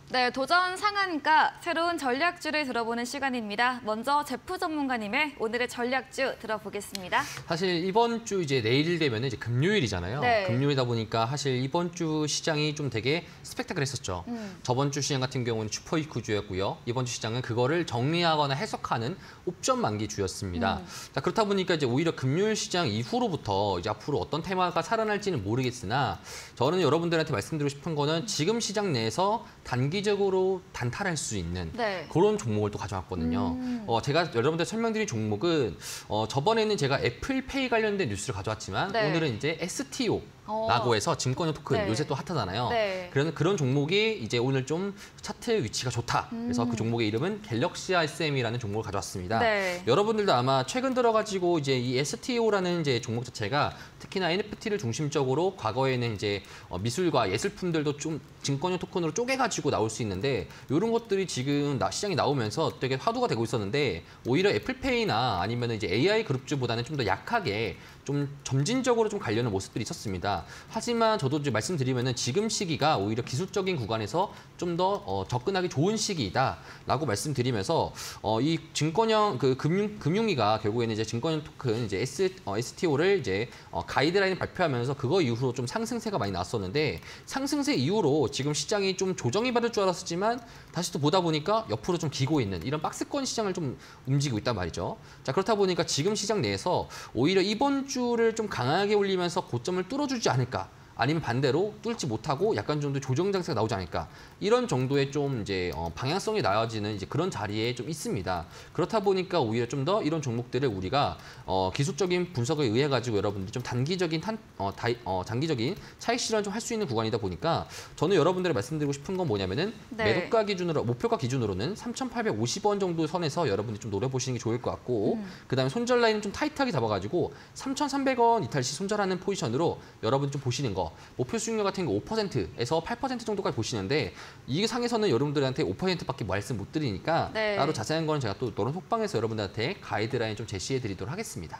네, 도전 상한가 새로운 전략주를 들어보는 시간입니다. 먼저 제프 전문가님의 오늘의 전략주 들어보겠습니다. 사실 이번 주 이제 내일 되면 이제 금요일이잖아요. 네. 금요일이다 보니까 사실 이번 주 시장이 좀 되게 스펙타클했었죠. 저번 주 시장 같은 경우는 슈퍼위크주였고요. 이번 주 시장은 그거를 정리하거나 해석하는 옵션 만기주였습니다. 자, 그렇다 보니까 이제 오히려 금요일 시장 이후로부터 이제 앞으로 어떤 테마가 살아날지는 모르겠으나 저는 여러분들한테 말씀드리고 싶은 거는 지금 시장 내에서 단기적으로 단타할 수 있는 그런 종목을 또 가져왔거든요. 제가 여러분들 설명드린 종목은 저번에는 제가 애플페이 관련된 뉴스를 가져왔지만 오늘은 이제 STO 라고 해서 증권형 토큰 요새 또 핫하잖아요. 그런 종목이 이제 오늘 좀 차트 위치가 좋다. 그래서 그 종목의 이름은 갤럭시아 SM이라는 종목을 가져왔습니다. 여러분들도 아마 최근 들어가지고 이제 이 STO라는 이제 종목 자체가 특히나 NFT를 중심적으로 과거에는 이제 미술과 예술품들도 좀 증권형 토큰으로 쪼개가지고 나올 수 있는데 이런 것들이 지금 시장에 나오면서 되게 화두가 되고 있었는데 오히려 애플페이나 아니면 이제 AI 그룹주보다는 좀 더 약하게 좀 점진적으로 좀 가려는 모습들이 있었습니다. 하지만 저도 이제 말씀드리면은 지금 시기가 오히려 기술적인 구간에서 좀 더 접근하기 좋은 시기이다라고 말씀드리면서 이 증권형 그 금융위가 결국에는 이제 증권형 토큰 이제 STO를 이제 가이드라인을 발표하면서 그거 이후로 좀 상승세가 많이 나왔었는데 상승세 이후로 지금 시장이 좀 조정이 받을 줄 알았었지만 다시 또 보다 보니까 옆으로 좀 기고 있는 이런 박스권 시장을 좀 움직이고 있단 말이죠. 자, 그렇다 보니까 지금 시장 내에서 오히려 이번 주를 좀 강하게 올리면서 고점을 뚫어주지 않을까. 아니면 반대로 뚫지 못하고 약간 정도 조정 장세가 나오지 않을까. 이런 정도의 좀 이제 방향성이 나와지는 이제 그런 자리에 좀 있습니다. 그렇다 보니까 오히려 좀 더 이런 종목들을 우리가 기술적인 분석에 의해 가지고 여러분들이 좀 단기적인 장기적인 차익 실현 좀 할 수 있는 구간이다 보니까 저는 여러분들이 말씀드리고 싶은 건 뭐냐면은 매도가 기준으로 목표가 기준으로는 3,850원 정도 선에서 여러분들이 좀 노려보시는 게 좋을 것 같고 그다음에 손절 라인은 좀 타이트하게 잡아가지고 3,300원 이탈 시 손절하는 포지션으로 여러분 좀 보시는 거. 목표 수익률 같은 거 5%에서 8% 정도까지 보시는데 이 상에서는 여러분들한테 5%밖에 말씀 못 드리니까 따로 자세한 거는 제가 또 노론 속방에서 여러분들한테 가이드라인 좀 제시해 드리도록 하겠습니다.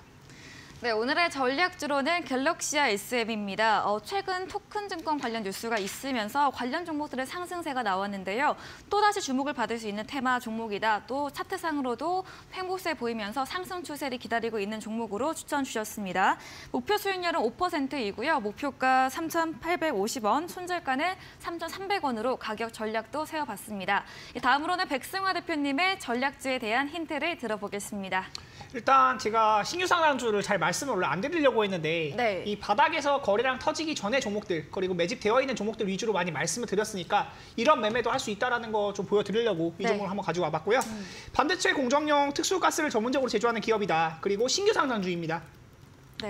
네, 오늘의 전략주로는 갤럭시아 SM입니다. 최근 토큰 증권 관련 뉴스가 있으면서 관련 종목들의 상승세가 나왔는데요. 또다시 주목을 받을 수 있는 테마 종목이다. 또 차트상으로도 횡보세 보이면서 상승 추세를 기다리고 있는 종목으로 추천 주셨습니다. 목표 수익률은 5%이고요. 목표가 3,850원, 손절가는 3,300원으로 가격 전략도 세워봤습니다. 다음으로는 백승화 대표님의 전략주에 대한 힌트를 들어보겠습니다. 일단 제가 신규 상장주를 잘 말씀을 원래 안 드리려고 했는데 이 바닥에서 거래량 터지기 전에 종목들 그리고 매집되어 있는 종목들 위주로 많이 말씀을 드렸으니까 이런 매매도 할 수 있다는 거 좀 보여드리려고 이 종목을 한번 가지고 와봤고요. 반도체 공정용 특수가스를 전문적으로 제조하는 기업이다. 그리고 신규 상장주입니다.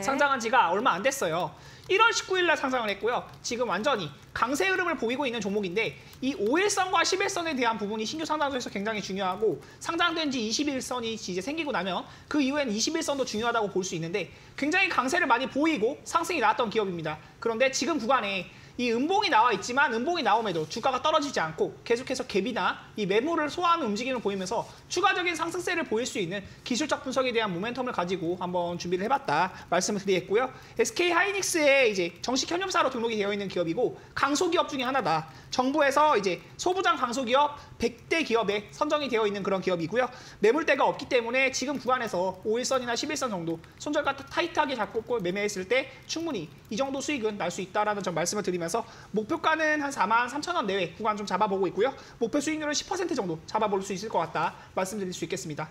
상장한 지가 얼마 안 됐어요. 1월 19일 날 상장을 했고요. 지금 완전히 강세 흐름을 보이고 있는 종목인데 이 5일선과 10일선에 대한 부분이 신규 상장주에서 굉장히 중요하고 상장된 지 21선이 이제 생기고 나면 그 이후엔 21선도 중요하다고 볼 수 있는데 굉장히 강세를 많이 보이고 상승이 나왔던 기업입니다. 그런데 지금 구간에 이 음봉이 나와 있지만 음봉이 나옴에도 주가가 떨어지지 않고 계속해서 갭이나 이 매물을 소화하는 움직임을 보이면서 추가적인 상승세를 보일 수 있는 기술적 분석에 대한 모멘텀을 가지고 한번 준비를 해봤다 말씀을 드리겠고요. SK 하이닉스의 이제 정식 현역사로 등록이 되어 있는 기업이고 강소기업 중에 하나다. 정부에서 이제 소부장 강소기업 100대 기업에 선정이 되어 있는 그런 기업이고요. 매물대가 없기 때문에 지금 구간에서 5일선이나 11선 정도 손절가 타이트하게 잡고 매매했을 때 충분히 이 정도 수익은 날 수 있다라는 점 말씀을 드리면서 목표가는 한 43,000원 내외 구간 좀 잡아보고 있고요. 목표 수익률은 10% 정도 잡아볼 수 있을 것 같다 말씀드릴 수 있겠습니다.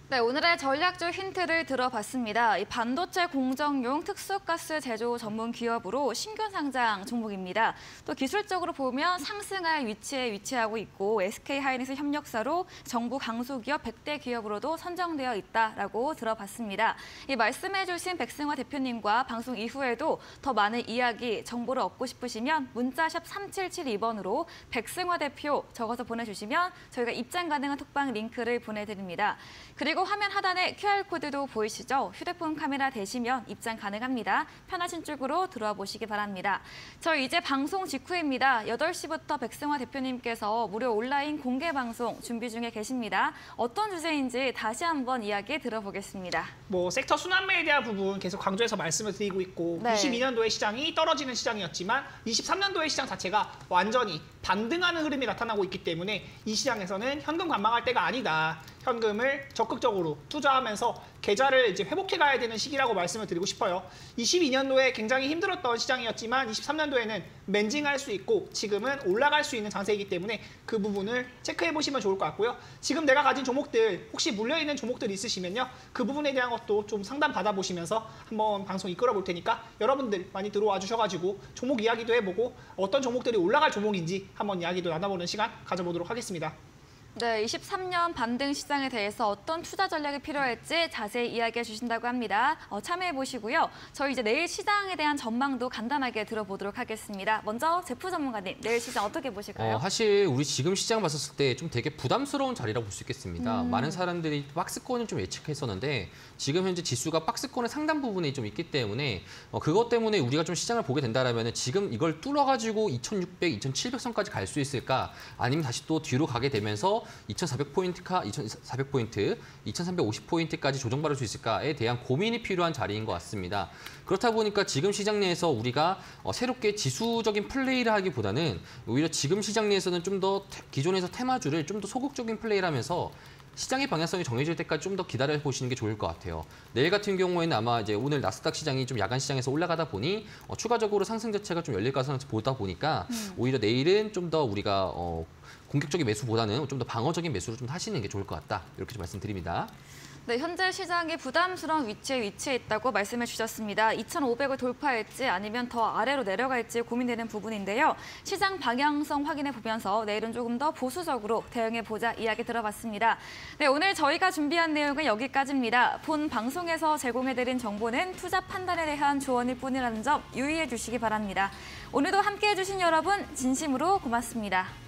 네, 오늘의 전략주 힌트를 들어봤습니다. 이 반도체 공정용 특수가스 제조 전문 기업으로 신규 상장 종목입니다. 또 기술적으로 보면 상승할 위치에 위치하고 있고 SK 하이닉스 협력사로 정부 강소기업 100대 기업으로도 선정되어 있다라고 들어봤습니다. 이 말씀해주신 백승화 대표님과 방송 이후에도 더 많은 이야기, 정보를 얻고 싶으시면 문자샵 3772번으로 백승화 대표 적어서 보내주시면 저희가 입장 가능한 톡방 링크를 보내드립니다. 그리고 그리고 화면 하단에 QR코드도 보이시죠? 휴대폰 카메라 되시면 입장 가능합니다. 편하신 쪽으로 들어와 보시기 바랍니다. 저희 이제 방송 직후입니다. 8시부터 백승화 대표님께서 무료 온라인 공개 방송 준비 중에 계십니다. 어떤 주제인지 다시 한번 이야기 들어보겠습니다. 섹터 순환매에 대한 부분 계속 강조해서 말씀을 드리고 있고 22년도의 시장이 떨어지는 시장이었지만 23년도의 시장 자체가 완전히 반등하는 흐름이 나타나고 있기 때문에 이 시장에서는 현금 관망할 때가 아니다. 현금을 적극적으로 투자하면서 계좌를 이제 회복해 가야 되는 시기라고 말씀을 드리고 싶어요. 22년도에 굉장히 힘들었던 시장이었지만 23년도에는 멘징할 수 있고 지금은 올라갈 수 있는 장세이기 때문에 그 부분을 체크해 보시면 좋을 것 같고요. 지금 내가 가진 종목들 혹시 물려있는 종목들 있으시면요. 그 부분에 대한 것도 좀 상담 받아보시면서 한번 방송 이끌어 볼 테니까 여러분들 많이 들어와 주셔가지고 종목 이야기도 해보고 어떤 종목들이 올라갈 종목인지 한번 이야기도 나눠보는 시간 가져보도록 하겠습니다. 네, 23년 반등 시장에 대해서 어떤 투자 전략이 필요할지 자세히 이야기해 주신다고 합니다. 참여해 보시고요. 저희 이제 내일 시장에 대한 전망도 간단하게 들어보도록 하겠습니다. 먼저 제프 전문가님, 내일 시장 어떻게 보실까요? 사실 우리 지금 시장 봤었을 때 좀 되게 부담스러운 자리라고 볼 수 있겠습니다. 많은 사람들이 박스권을 좀 예측했었는데 지금 현재 지수가 박스권의 상단 부분에 좀 있기 때문에 그것 때문에 우리가 좀 시장을 보게 된다면 지금 이걸 뚫어가지고 2600, 2700선까지 갈 수 있을까? 아니면 다시 또 뒤로 가게 되면서 2400포인트, 2350포인트까지 조정받을 수 있을까에 대한 고민이 필요한 자리인 것 같습니다. 그렇다 보니까 지금 시장 내에서 우리가 새롭게 지수적인 플레이를 하기보다는 오히려 지금 시장 내에서는 좀 더 기존에서 테마주를 좀 더 소극적인 플레이를 하면서 시장의 방향성이 정해질 때까지 좀 더 기다려 보시는 게 좋을 것 같아요. 내일 같은 경우에는 아마 이제 오늘 나스닥 시장이 좀 야간 시장에서 올라가다 보니 추가적으로 상승 자체가 좀 열릴 가능성을 보다 보니까 오히려 내일은 좀 더 우리가 공격적인 매수보다는 좀 더 방어적인 매수를 좀 하시는 게 좋을 것 같다. 이렇게 좀 말씀드립니다. 네, 현재 시장이 부담스러운 위치에 위치해 있다고 말씀해 주셨습니다. 2,500을 돌파할지 아니면 더 아래로 내려갈지 고민되는 부분인데요. 시장 방향성 확인해 보면서 내일은 조금 더 보수적으로 대응해 보자 이야기 들어봤습니다. 네, 오늘 저희가 준비한 내용은 여기까지입니다. 본 방송에서 제공해드린 정보는 투자 판단에 대한 조언일 뿐이라는 점 유의해 주시기 바랍니다. 오늘도 함께해 주신 여러분 진심으로 고맙습니다.